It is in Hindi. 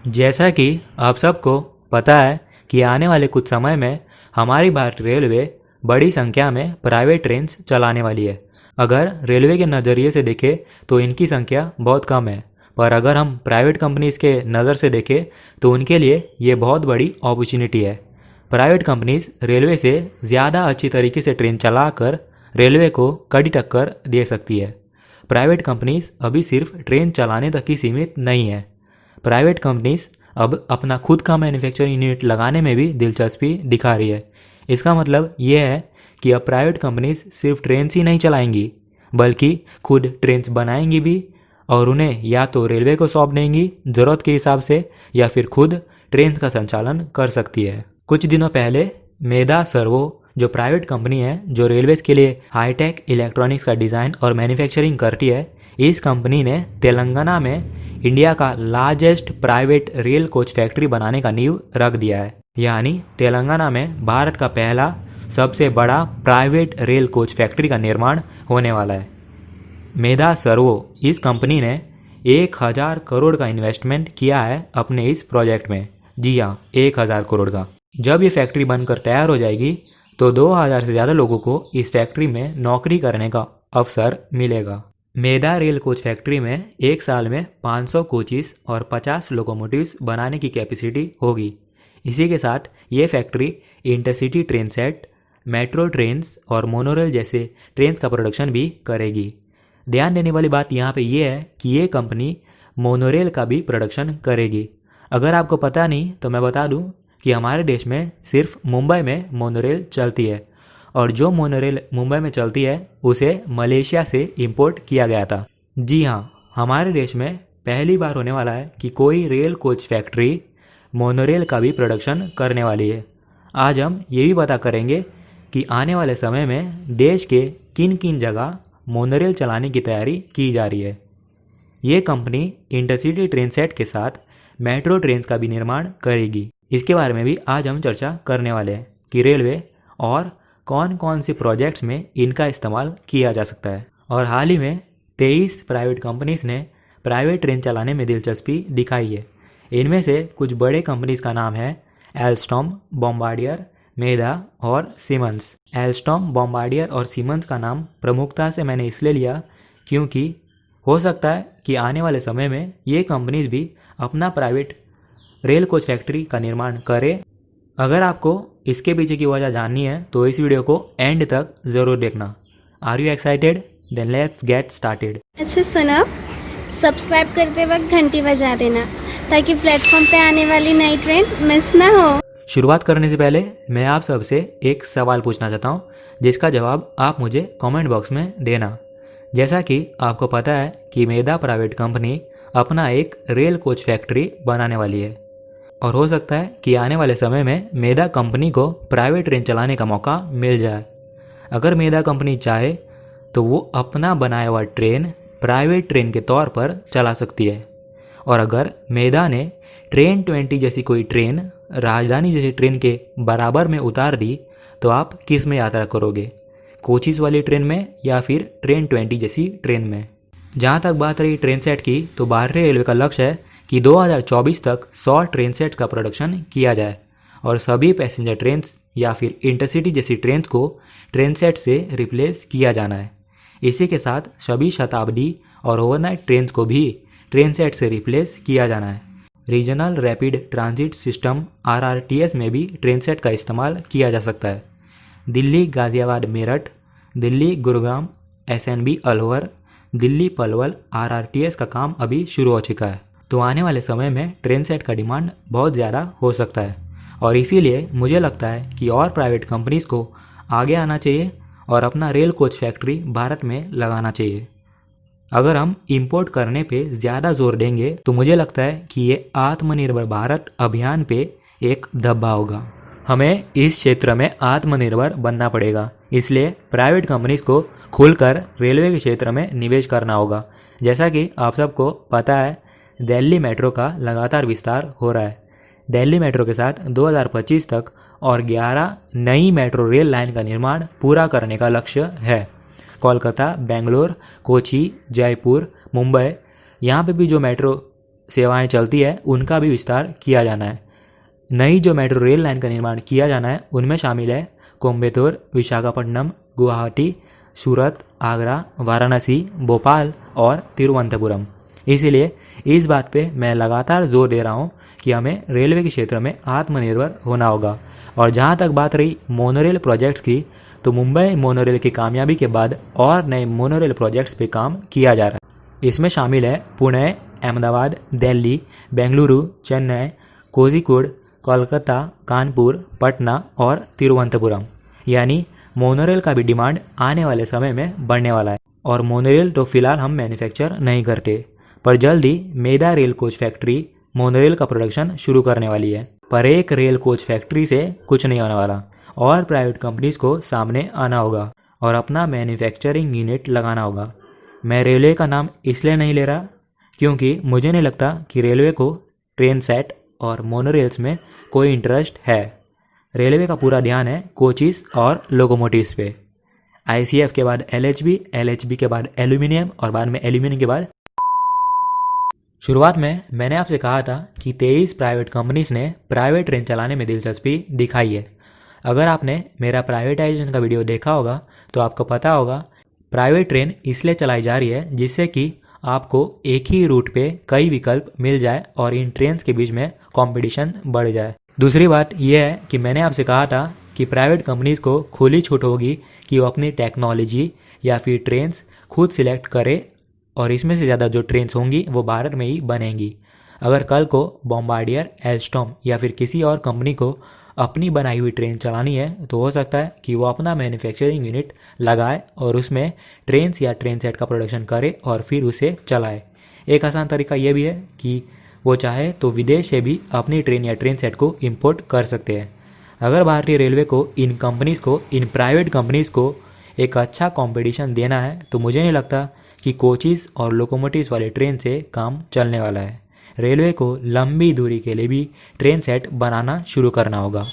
जैसा कि आप सबको पता है कि आने वाले कुछ समय में हमारी भारतीय रेलवे बड़ी संख्या में प्राइवेट ट्रेन्स चलाने वाली है। अगर रेलवे के नज़रिए से देखें तो इनकी संख्या बहुत कम है, पर अगर हम प्राइवेट कंपनीज़ के नज़र से देखें तो उनके लिए ये बहुत बड़ी अपॉर्चुनिटी है। प्राइवेट कंपनीज रेलवे से ज़्यादा अच्छी तरीके से ट्रेन चलाकर रेलवे को कड़ी टक्कर दे सकती है। प्राइवेट कंपनीज अभी सिर्फ ट्रेन चलाने तक ही सीमित नहीं है। प्राइवेट कंपनीज अब अपना खुद का मैन्युफैक्चरिंग यूनिट लगाने में भी दिलचस्पी दिखा रही है। इसका मतलब ये है कि अब प्राइवेट कंपनीज सिर्फ ट्रेन ही नहीं चलाएंगी, बल्कि खुद ट्रेन बनाएंगी भी और उन्हें या तो रेलवे को सौंप देंगी ज़रूरत के हिसाब से, या फिर खुद ट्रेन का संचालन कर सकती है। कुछ दिनों पहले मेधा सर्वो जो प्राइवेट कंपनी है जो रेलवेज के लिए हाईटेक इलेक्ट्रॉनिक्स का डिज़ाइन और मैन्युफैक्चरिंग करती है, इस कंपनी ने तेलंगाना में इंडिया का largest private rail coach factory बनाने का नींव रख दिया है। यानी तेलंगाना में भारत का पहला सबसे बड़ा प्राइवेट रेल कोच फैक्ट्री का निर्माण होने वाला है। मेधा सर्वो इस कंपनी ने 1000 करोड़ का इन्वेस्टमेंट किया है अपने इस प्रोजेक्ट में। जी हाँ, 1000 करोड़ का। जब ये फैक्ट्री बनकर तैयार हो जाएगी तो 2000 से ज़्यादा लोगों को इस फैक्ट्री में नौकरी करने का अवसर मिलेगा। मेधा रेल कोच फैक्ट्री में एक साल में 500 कोचेस और 50 लोकोमोटिव्स बनाने की कैपेसिटी होगी। इसी के साथ ये factory intercity train set, metro trains और मोनोरेल जैसे ट्रेन्स का प्रोडक्शन भी करेगी। ध्यान देने वाली बात यहाँ पे ये है कि ये कंपनी मोनोरेल का भी प्रोडक्शन करेगी। अगर आपको पता नहीं तो मैं बता दूँ कि हमारे देश में सिर्फ मुंबई में मोनोरेल चलती है, और जो मोनोरेल मुंबई में चलती है उसे मलेशिया से इंपोर्ट किया गया था। जी हाँ, हमारे देश में पहली बार होने वाला है कि कोई रेल कोच फैक्ट्री मोनोरेल का भी प्रोडक्शन करने वाली है। आज हम ये भी पता करेंगे कि आने वाले समय में देश के किन किन जगह मोनोरेल चलाने की तैयारी की जा रही है। ये कंपनी इंटरसिटी ट्रेन सेट के साथ मेट्रो ट्रेन का भी निर्माण करेगी। इसके बारे में भी आज हम चर्चा करने वाले हैं कि रेलवे और कौन कौन से प्रोजेक्ट्स में इनका इस्तेमाल किया जा सकता है। और हाल ही में 23 प्राइवेट कंपनीज ने प्राइवेट ट्रेन चलाने में दिलचस्पी दिखाई है। इनमें से कुछ बड़े कंपनीज का नाम है एल्स्टॉम, बॉम्बार्डियर, मेधा और सीमेंस। एल्स्टॉम, बॉम्बार्डियर और सीमेंस का नाम प्रमुखता से मैंने इसलिए लिया क्योंकि हो सकता है कि आने वाले समय में ये कंपनीज भी अपना प्राइवेट रेल कोच फैक्ट्री का निर्माण करे। अगर आपको इसके पीछे की वजह जाननी है तो इस वीडियो को एंड तक ज़रूर देखना। Are you excited? Then let's get started. अच्छा सुनो, सब्सक्राइब करते वक्त घंटी बजा देना ताकि प्लेटफॉर्म पे आने वाली नई ट्रेन मिस ना हो। शुरुआत करने से पहले मैं आप सबसे एक सवाल पूछना चाहता हूँ जिसका जवाब आप मुझे कमेंट बॉक्स में देना। जैसा कि आपको पता है कि मेधा प्राइवेट कंपनी अपना एक रेल कोच फैक्ट्री बनाने वाली है, और हो सकता है कि आने वाले समय में मेधा कंपनी को प्राइवेट ट्रेन चलाने का मौका मिल जाए। अगर मेधा कंपनी चाहे तो वो अपना बनाया हुआ ट्रेन प्राइवेट ट्रेन के तौर पर चला सकती है, और अगर मेधा ने ट्रेन 20 जैसी कोई ट्रेन राजधानी जैसी ट्रेन के बराबर में उतार दी तो आप किस में यात्रा करोगे? कोचिस वाली ट्रेन में या फिर ट्रेन 20 जैसी ट्रेन में? जहाँ तक बात रही ट्रेन सेट की, तो भारतीय रेलवे का लक्ष्य है कि 2024 तक 100 ट्रेन सेट का प्रोडक्शन किया जाए और सभी पैसेंजर ट्रेन या फिर इंटरसिटी जैसी ट्रेन को ट्रेन सेट से रिप्लेस किया जाना है। इसी के साथ सभी शताब्दी और ओवरनाइट ट्रेन को भी ट्रेन सेट से रिप्लेस किया जाना है। Regional rapid transit system RRTS में भी ट्रेन सेट का इस्तेमाल किया जा सकता है। दिल्ली गाजियाबाद मेरठ, दिल्ली गुरुग्राम SNB अलवर, दिल्ली पलवल RRTS का काम अभी शुरू हो चुका है। तो आने वाले समय में ट्रेन सेट का डिमांड बहुत ज़्यादा हो सकता है, और इसीलिए मुझे लगता है कि और प्राइवेट कंपनीज को आगे आना चाहिए और अपना रेल कोच फैक्ट्री भारत में लगाना चाहिए। अगर हम इंपोर्ट करने पे ज़्यादा जोर देंगे तो मुझे लगता है कि ये आत्मनिर्भर भारत अभियान पे एक धब्बा होगा। हमें इस क्षेत्र में आत्मनिर्भर बनना पड़ेगा, इसलिए प्राइवेट कंपनीज को खुलकर रेलवे के क्षेत्र में निवेश करना होगा। जैसा कि आप सबको पता है, दिल्ली मेट्रो का लगातार विस्तार हो रहा है। दिल्ली मेट्रो के साथ 2025 तक और 11 नई मेट्रो रेल लाइन का निर्माण पूरा करने का लक्ष्य है। कोलकाता, बेंगलोर, कोची, जयपुर, मुंबई, यहाँ पे भी जो मेट्रो सेवाएं चलती है उनका भी विस्तार किया जाना है। नई जो मेट्रो रेल लाइन का निर्माण किया जाना है उनमें शामिल है कोयम्बटूर, विशाखापट्टनम, गुवाहाटी, सूरत, आगरा, वाराणसी, भोपाल और तिरुवनंतपुरम। इसीलिए इस बात पे मैं लगातार जोर दे रहा हूँ कि हमें रेलवे के क्षेत्र में आत्मनिर्भर होना होगा। और जहाँ तक बात रही मोनोरेल प्रोजेक्ट्स की, तो मुंबई मोनोरेल की कामयाबी के बाद और नए मोनोरेल प्रोजेक्ट्स पे काम किया जा रहा है। इसमें शामिल है पुणे, अहमदाबाद, दिल्ली, बेंगलुरु, चेन्नई, कोझिकोड, कोलकाता, कानपुर, पटना और तिरुवनंतपुरम। यानी मोनोरेल का भी डिमांड आने वाले समय में बढ़ने वाला है। और मोनोरेल तो फिलहाल हम मैन्युफैक्चर नहीं करते, पर जल्द ही मेदा रेल कोच फैक्ट्री मोनोरेल का प्रोडक्शन शुरू करने वाली है। पर एक रेल कोच फैक्ट्री से कुछ नहीं होने वाला और प्राइवेट कंपनीज को सामने आना होगा और अपना मैन्युफैक्चरिंग यूनिट लगाना होगा। मैं रेलवे का नाम इसलिए नहीं ले रहा क्योंकि मुझे नहीं लगता कि रेलवे को ट्रेन सेट और मोनोरेल्स में कोई इंटरेस्ट है। रेलवे का पूरा ध्यान है कोचेस और लोकोमोटिव्स पे। ICF के बाद LHB, LHB के बाद एल्यूमिनियम और बाद में एल्यूमिनियम के बाद। शुरुआत में मैंने आपसे कहा था कि 23 प्राइवेट कंपनीज ने प्राइवेट ट्रेन चलाने में दिलचस्पी दिखाई है। अगर आपने मेरा प्राइवेटाइजेशन का वीडियो देखा होगा तो आपको पता होगा प्राइवेट ट्रेन इसलिए चलाई जा रही है जिससे कि आपको एक ही रूट पे कई विकल्प मिल जाए और इन ट्रेन्स के बीच में कंपटीशन बढ़ जाए। दूसरी बात यह है कि मैंने आपसे कहा था कि प्राइवेट कंपनीज को खुली छूट होगी कि वो अपनी टेक्नोलॉजी या फिर ट्रेन्स खुद सिलेक्ट करे और इसमें से ज़्यादा जो ट्रेन्स होंगी वो भारत में ही बनेंगी। अगर कल को बॉम्बार्डियर, एल्स्टॉम या फिर किसी और कंपनी को अपनी बनाई हुई ट्रेन चलानी है तो हो सकता है कि वो अपना मैन्युफैक्चरिंग यूनिट लगाए और उसमें ट्रेन्स या ट्रेन सेट का प्रोडक्शन करे और फिर उसे चलाए। एक आसान तरीका यह भी है कि वो चाहे तो विदेश से भी अपनी ट्रेन या ट्रेन सेट को इंपोर्ट कर सकते हैं। अगर भारतीय रेलवे को इन कंपनीज़ को, इन प्राइवेट कंपनीज़ को एक अच्छा कंपटीशन देना है तो मुझे नहीं लगता कि कोचेस और लोकोमोटिव्स वाले ट्रेन से काम चलने वाला है। रेलवे को लंबी दूरी के लिए भी ट्रेन सेट बनाना शुरू करना होगा।